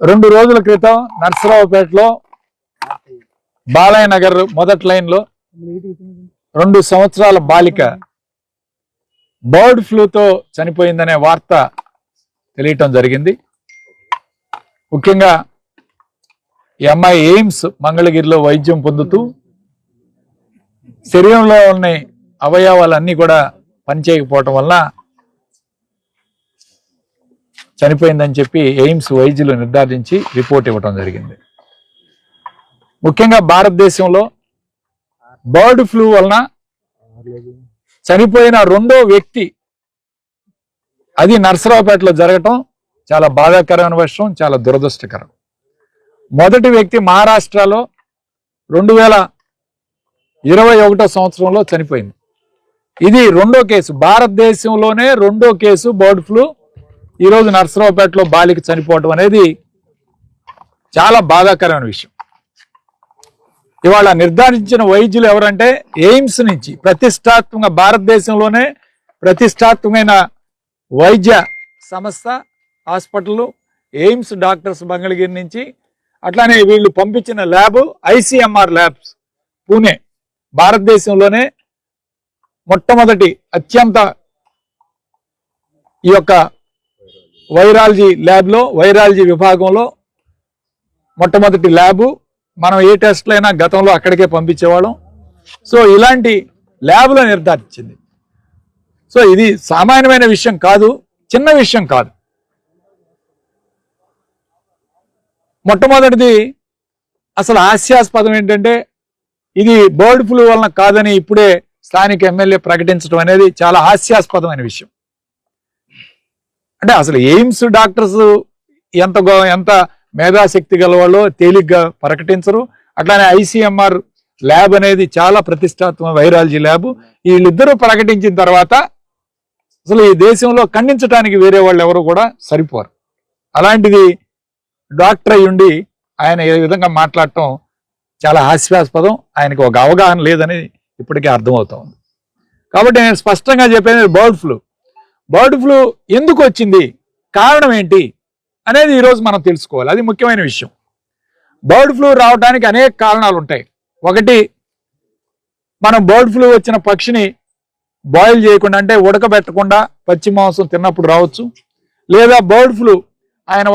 2 రోజుల క్రితం నర్సరావుపేటలో బాలయ్య నగర్ మొదటి లైన్లో 2 సంవత్సరాల బాలిక బర్డ్ ఫ్లూతో చనిపోయిందనే వార్త తెలియటం జరిగింది. ముఖ్యంగా ఈ అమ్మాయి ఎయిమ్స్ మంగళగిరిలో వైద్యం పొందుతూ శరీరంలో ఉన్న అవయవాలన్నీ కూడా పనిచేయకపోవటం వల్ల చనిపోయిందని చెప్పి ఎయిమ్స్ వైద్యులు నిర్ధారించి రిపోర్ట్ ఇవ్వటం జరిగింది. ముఖ్యంగా భారతదేశంలో బర్డ్ ఫ్లూ వలన చనిపోయిన 2వ వ్యక్తి అది నర్సరావుపేటలో జరగటం చాలా బాధాకరమైన విషయం, చాలా దురదృష్టకరం. మొదటి వ్యక్తి మహారాష్ట్రలో 2021 సంవత్సరంలో చనిపోయింది. ఇది 2వ కేసు, భారతదేశంలోనే 2వ కేసు బర్డ్ ఫ్లూ ఈరోజు నర్సరావుపేటలో బాలిక చనిపోవటం అనేది చాలా బాధాకరమైన విషయం. ఇవాళ నిర్ధారించిన వైద్యులు ఎవరంటే ఎయిమ్స్ నుంచి ప్రతిష్టాత్మక, భారతదేశంలోనే ప్రతిష్టాత్మకమైన వైద్య సంస్థ హాస్పిటల్ ఎయిమ్స్ డాక్టర్స్ మంగళగిరి నుంచి, అట్లానే వీళ్ళు పంపించిన ల్యాబ్ ICMR ల్యాబ్స్ పూణే, భారతదేశంలోనే మొట్టమొదటి అత్యంత ఈ యొక్క వైరాలజీ ల్యాబ్లో, వైరాలజీ విభాగంలో మొట్టమొదటి ల్యాబు. మనం ఏ టెస్ట్లైనా గతంలో అక్కడికే పంపించేవాళ్ళం. సో ఇలాంటి ల్యాబ్లో నిర్ధారించింది. సో ఇది సామాన్యమైన విషయం కాదు, చిన్న విషయం కాదు. మొట్టమొదటిది అసలు హాస్యాస్పదం ఏంటంటే ఇది బర్డ్ ఫ్లూ వలన కాదని ఇప్పుడే స్థానిక ఎమ్మెల్యే ప్రకటించడం అనేది చాలా హాస్యాస్పదమైన విషయం. అంటే అసలు ఎయిమ్స్ డాక్టర్స్ ఎంత మేధాశక్తి గలవాళ్ళో తేలిగ్గా ప్రకటించరు. అట్లానే ICMR ల్యాబ్ అనేది చాలా ప్రతిష్టాత్మక వైరాలజీ ల్యాబ్. వీళ్ళిద్దరూ ప్రకటించిన తర్వాత అసలు ఈ దేశంలో ఖండించడానికి వేరే వాళ్ళు ఎవరు కూడా సరిపోరు. అలాంటిది డాక్టర్ అయ్యుండి ఆయన ఏ విధంగా మాట్లాడటం చాలా హాస్యాస్పదం. ఆయనకు ఒక అవగాహన లేదని ఇప్పటికే అర్థమవుతా ఉంది. కాబట్టి నేను స్పష్టంగా చెప్పేది బర్డ్ ఫ్లూ ఎందుకు వచ్చింది, కారణం ఏంటి అనేది ఈరోజు మనం తెలుసుకోవాలి. అది ముఖ్యమైన విషయం. బర్డ్ ఫ్లూ రావడానికి అనేక కారణాలు ఉంటాయి. ఒకటి, మనం బర్డ్ ఫ్లూ వచ్చిన పక్షిని బాయిల్ చేయకుండా, అంటే ఉడకబెట్టకుండా పచ్చి మాంసం తిన్నప్పుడు రావచ్చు. లేదా బర్డ్ ఫ్లూ ఆయన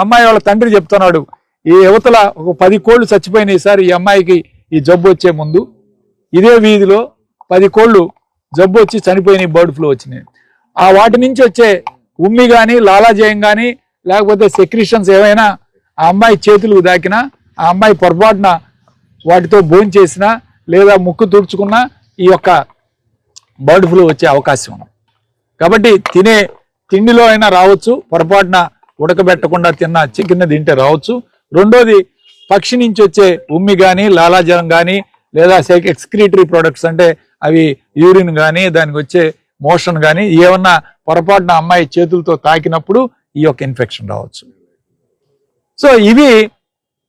అమ్మాయి వాళ్ళ తండ్రి చెప్తున్నాడు, ఈ యువతల ఒక 10 కోళ్లు చచ్చిపోయినాయి ఈసారి ఈ అమ్మాయికి ఈ జబ్బు వచ్చే ముందు, ఇదే వీధిలో 10 కోళ్లు జబ్బు వచ్చి చనిపోయినాయి, బర్డ్ ఫ్లూ వచ్చినాయి. ఆ వాటి నుంచి వచ్చే ఉమ్మి కానీ, లాలాజయం కానీ, లేకపోతే సెక్రిషన్స్ ఏవైనా ఆ అమ్మాయి చేతులకు దాకినా, ఆ అమ్మాయి పొరపాటున వాటితో భోంచేసినా లేదా ముక్కు తుడుచుకున్నా ఈ యొక్క బర్డ్ ఫ్లూ వచ్చే అవకాశం ఉంది. కాబట్టి తినే తిండిలో అయినా రావచ్చు, పొరపాటున ఉడకబెట్టకుండా తిన్న చికెన్ తింటే రావచ్చు. రెండోది, పక్షి నుంచి వచ్చే ఉమ్మి కానీ, లాలాజలం కానీ, లేదా ఎక్స్క్రీటరీ ప్రొడక్ట్స్ అంటే అవి యూరిన్ కానీ, దానికి వచ్చే మోషన్ కానీ ఏమన్నా పొరపాటున అమ్మాయి చేతులతో తాకినప్పుడు ఈ యొక్క ఇన్ఫెక్షన్ రావచ్చు. సో ఇవి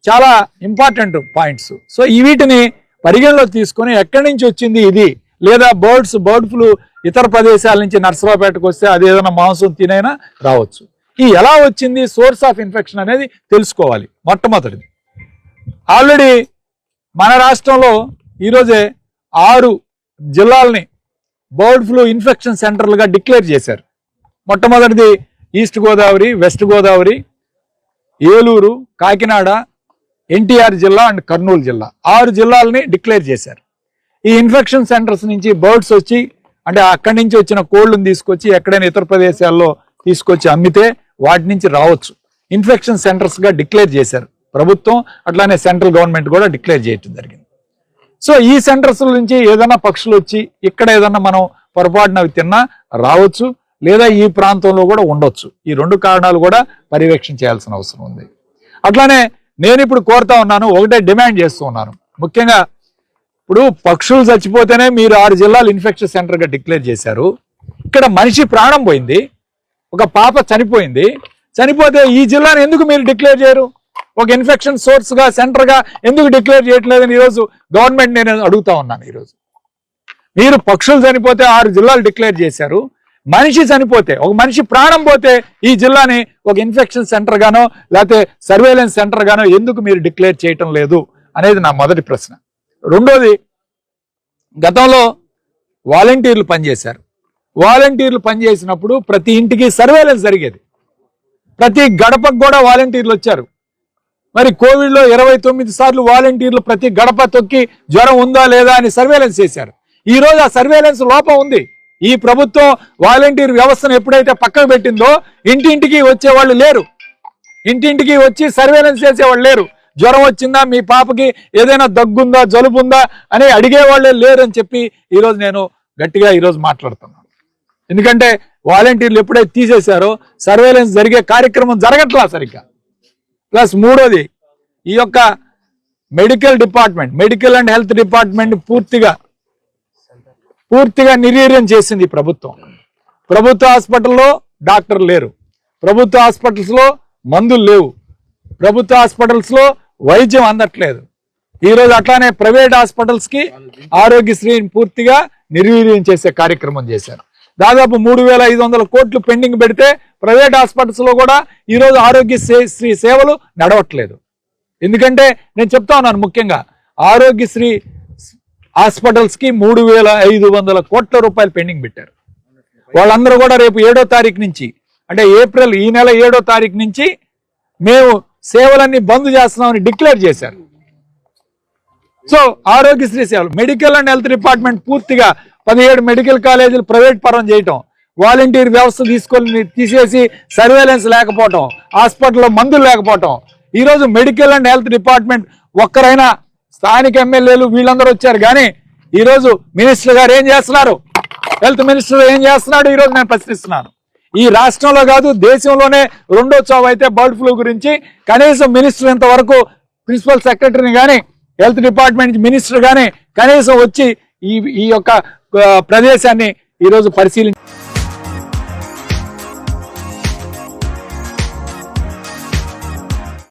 చాలా ఇంపార్టెంట్ పాయింట్స్. సో వీటిని పరిగణలోకి తీసుకొని ఎక్కడి నుంచి వచ్చింది ఇది, లేదా బర్డ్ ఫ్లూ ఇతర ప్రదేశాల నుంచి నర్సరావుపేటకు వస్తే అది ఏదైనా మాంసం తినైనా రావచ్చు. ఈ ఎలా వచ్చింది, సోర్స్ ఆఫ్ ఇన్ఫెక్షన్ అనేది తెలుసుకోవాలి. మొట్టమొదటిది, ఆల్రెడీ మన రాష్ట్రంలో ఈరోజే 6 జిల్లాలని బర్డ్ ఫ్లూ ఇన్ఫెక్షన్ సెంటర్లుగా డిక్లేర్ చేశారు. మొట్టమొదటిది east Godavari, west Godavari, Eluru, Kakinada, NTR జిల్లా అండ్ కర్నూలు జిల్లా, 6 జిల్లాలని డిక్లేర్ చేశారు. ఈ ఇన్ఫెక్షన్ సెంటర్స్ నుంచి బర్డ్స్ వచ్చి, అంటే అక్కడి నుంచి వచ్చిన కోళ్లను తీసుకొచ్చి ఎక్కడైనా ఇతర ప్రదేశాల్లో తీసుకొచ్చి అమ్మితే వాటి నుంచి రావచ్చు. ఇన్ఫెక్షన్ సెంటర్స్ గా డిక్లేర్ చేశారు ప్రభుత్వం, అట్లానే సెంట్రల్ గవర్నమెంట్ కూడా డిక్లేర్ చేయడం జరిగింది. సో ఈ సెంటర్స్ నుంచి ఏదైనా పక్షులు వచ్చి ఇక్కడ ఏదన్నా మనం పొరపాటున అవి తిన్నా రావచ్చు, లేదా ఈ ప్రాంతంలో కూడా ఉండొచ్చు. ఈ 2 కారణాలు కూడా పర్యవేక్షణ చేయాల్సిన అవసరం ఉంది. అట్లానే నేను ఇప్పుడు కోరుతా ఉన్నాను, ఒకటే డిమాండ్ చేస్తూ ఉన్నాను. ముఖ్యంగా ఇప్పుడు పక్షులు చచ్చిపోతేనే మీరు 6 జిల్లాలు ఇన్ఫెక్షన్ సెంటర్గా డిక్లేర్ చేశారు. ఇక్కడ మనిషి ప్రాణం పోయింది, ఒక పాప చనిపోతే ఈ జిల్లాను ఎందుకు మీరు డిక్లేర్ చేయరు? ఒక ఇన్ఫెక్షన్ సోర్స్ గా, సెంటర్ గా ఎందుకు డిక్లేర్ చేయట్లేదని ఈరోజు గవర్నమెంట్ నేను అడుగుతా ఉన్నాను. ఈరోజు మీరు పక్షులు చనిపోతే 6 జిల్లాలు డిక్లేర్ చేశారు, మనిషి చనిపోతే, ఒక మనిషి ప్రాణం పోతే ఈ జిల్లాని ఒక ఇన్ఫెక్షన్ సెంటర్ గానో లేకపోతే సర్వేలెన్స్ సెంటర్ గానో ఎందుకు మీరు డిక్లేర్ చేయటం లేదు అనేది నా మొదటి ప్రశ్న. రెండోది, గతంలో వాలంటీర్లు పనిచేశారు. వాలంటీర్లు పనిచేసినప్పుడు ప్రతి ఇంటికి సర్వేలెన్స్ జరిగేది, ప్రతి గడపకు కూడా వాలంటీర్లు వచ్చారు. మరి కోవిడ్లో 29 సార్లు వాలంటీర్లు ప్రతి గడప తొక్కి జ్వరం ఉందా లేదా అని సర్వేలెన్స్ చేశారు. ఈ రోజు ఆ సర్వేలెన్స్ లోపం ఉంది. ఈ ప్రభుత్వం వాలంటీర్ వ్యవస్థను ఎప్పుడైతే పక్కకు పెట్టిందో ఇంటింటికి వచ్చేవాళ్ళు లేరు, ఇంటింటికి వచ్చి సర్వేలెన్స్ చేసేవాళ్ళు లేరు. జ్వరం వచ్చిందా, మీ పాపకి ఏదైనా దగ్గుందా, జలుబుందా అని అడిగేవాళ్ళే లేరు అని చెప్పి ఈరోజు నేను గట్టిగా ఈరోజు మాట్లాడుతున్నాను. ఎందుకంటే వాలంటీర్లు ఎప్పుడైతే తీసేశారో సర్వేలెన్స్ జరిగే కార్యక్రమం జరగట్లా సరిగ్గా. ప్లస్ మూడోది, ఈ యొక్క medical department, medical and health department పూర్తిగా నిర్వీర్యం చేసింది ప్రభుత్వం. ప్రభుత్వ హాస్పిటల్లో డాక్టర్లు లేరు, ప్రభుత్వ హాస్పిటల్స్లో మందులు లేవు, ప్రభుత్వ హాస్పిటల్స్లో వైద్యం అందట్లేదు. ఈరోజు అట్లానే ప్రైవేట్ హాస్పిటల్స్కి ఆరోగ్యశ్రీని పూర్తిగా నిర్వీర్యం చేసే కార్యక్రమం చేశారు. దాదాపు 3,500 కోట్లు పెండింగ్ పెడితే ప్రైవేట్ హాస్పిటల్స్ లో కూడా ఈరోజు ఆరోగ్యశ్రీ సేవలు నడవట్లేదు. ఎందుకంటే నేను చెప్తా ఉన్నాను, ముఖ్యంగా ఆరోగ్యశ్రీ హాస్పిటల్స్ కి 3,500 కోట్ల రూపాయలు పెండింగ్ పెట్టారు. వాళ్ళందరూ కూడా రేపు 7వ తారీఖు నుంచి, అంటే ఏప్రిల్ ఈ నెల 7వ తారీఖు నుంచి మేము సేవలన్నీ బంద్ చేస్తున్నామని డిక్లేర్ చేశారు. సో ఆరోగ్యశ్రీ సేవలు, మెడికల్ అండ్ హెల్త్ డిపార్ట్మెంట్ పూర్తిగా 17 మెడికల్ కాలేజీలు ప్రైవేట్ పరం చేయటం, వాలంటీర్ వ్యవస్థ తీసేసి సర్వేలెన్స్ లేకపోవటం, హాస్పిటల్లో మందులు లేకపోవటం. ఈరోజు మెడికల్ అండ్ హెల్త్ డిపార్ట్మెంట్ ఒక్కరైనా స్థానిక ఎమ్మెల్యేలు వీళ్ళందరూ వచ్చారు, కానీ ఈరోజు మినిస్టర్ గారు ఏం చేస్తున్నారు, హెల్త్ మినిస్టర్ ఏం చేస్తున్నాడు ఈరోజు నేను ప్రశ్నిస్తున్నాను. ఈ రాష్ట్రంలో కాదు దేశంలోనే 2వ చావు అయితే బర్డ్ ఫ్లూ గురించి కనీసం మినిస్టర్ ఇంతవరకు ప్రిన్సిపల్ సెక్రటరీని కానీ హెల్త్ డిపార్ట్మెంట్ మినిస్టర్ కానీ కనీసం వచ్చి ఈ యొక్క ప్రదేశాన్ని ఈరోజు పరిశీలించి